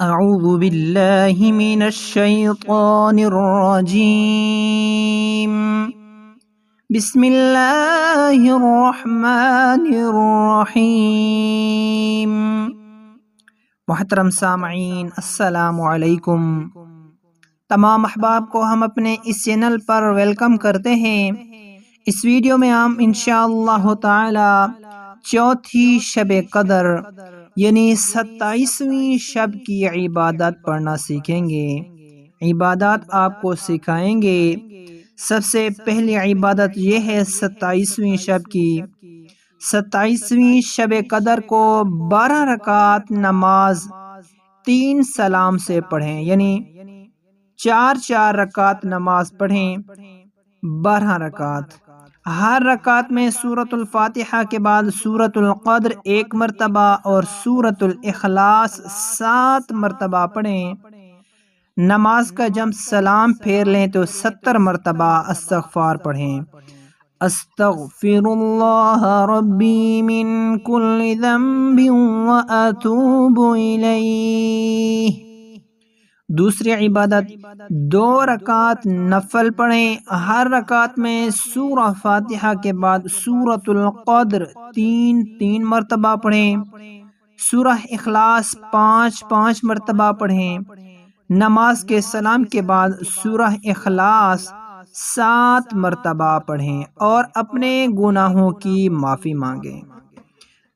اعوذ باللہ من الشیطان الرجیم بسم اللہ الرحمن الرحیم۔ محترم سامعین، السلام علیکم۔ تمام احباب کو ہم اپنے اس چینل پر ویلکم کرتے ہیں۔ اس ویڈیو میں ہم انشاءاللہ تعالی چوتھی شب قدر یعنی 27ویں شب کی عبادت پڑھنا سیکھیں گے۔ عبادات آپ کو سکھائیں گے۔ سب سے پہلی عبادت یہ ہے 27ویں شب کی۔ 27ویں شب قدر کو 12 رکعت نماز 3 سلام سے پڑھیں، یعنی 4 رکعت نماز پڑھیں، 12 رکعت۔ ہر رکعت میں سورۃ الفاتحہ کے بعد سورۃ القدر 1 مرتبہ اور سورۃ الاخلاص 7 مرتبہ پڑھیں۔ نماز کا جب سلام پھیر لیں تو 70 مرتبہ استغفار پڑھیں۔ استغفر اللہ ربی من کل ذنب واتوب الیہ۔ دوسری عبادت 2 رکعت نفل پڑھیں۔ ہر رکعت میں سورہ فاتحہ کے بعد سورۃ القدر 3 مرتبہ پڑھیں، سورہ اخلاص 5 مرتبہ پڑھیں۔ نماز کے سلام کے بعد سورہ اخلاص 7 مرتبہ پڑھیں اور اپنے گناہوں کی معافی مانگیں۔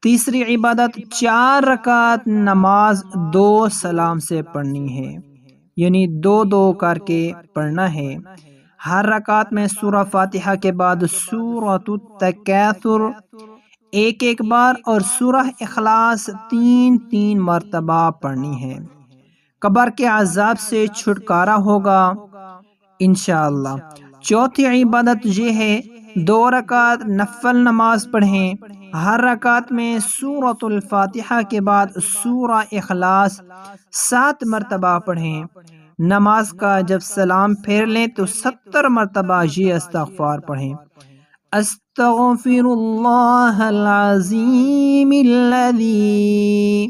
تیسری عبادت 4 رکعت نماز 2 سلام سے پڑھنی ہے، یعنی 2 کر کے پڑھنا ہے۔ ہر رکعت میں سورہ فاتحہ کے بعد سورۃ التکاثر 1 بار اور سورہ اخلاص 3 مرتبہ پڑھنی ہے۔ قبر کے عذاب سے چھٹکارا ہوگا انشاءاللہ۔ چوتھی عبادت یہ ہے 2 رکعت نفل نماز پڑھیں۔ ہر رکعت میں سورۃ الفاتحہ کے بعد سورہ اخلاص 7 مرتبہ پڑھیں۔ نماز کا جب سلام پھیر لیں تو 70 مرتبہ یہ استغفار پڑھیں۔ استغفر اللہ العظیم الذی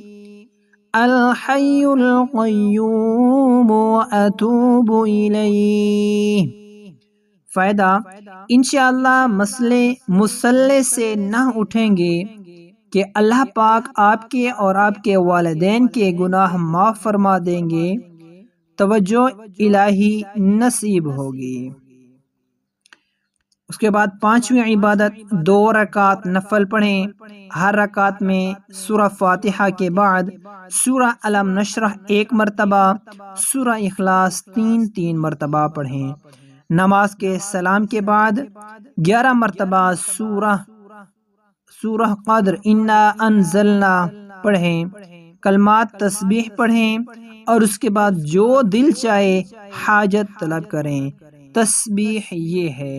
الحی القیوم واتوب الیہ۔ فائدہ: انشاءاللہ مسئلے سے نہ اٹھیں گے کہ اللہ پاک آپ کے اور آپ کے والدین کے گناہ معاف فرما دیں گے، توجہ الہی نصیب ہوگی۔ اس کے بعد 5ویں عبادت 2 رکعت نفل پڑھیں۔ ہر رکعت میں سورہ فاتحہ کے بعد سورہ الم نشرح 1 مرتبہ، سورہ اخلاص 3 مرتبہ پڑھیں۔ نماز کے سلام کے بعد 11 مرتبہ سورہ قدر انا انزلنا پڑھیں۔ کلمات تسبیح پڑھیں اور اس کے بعد جو دل چاہے حاجت طلب کریں۔ تسبیح یہ ہے: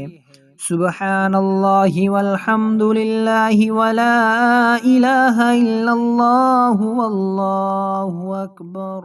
سبحان اللہ والحمد للہ ولا الہ الا اللہ واللہ اکبر۔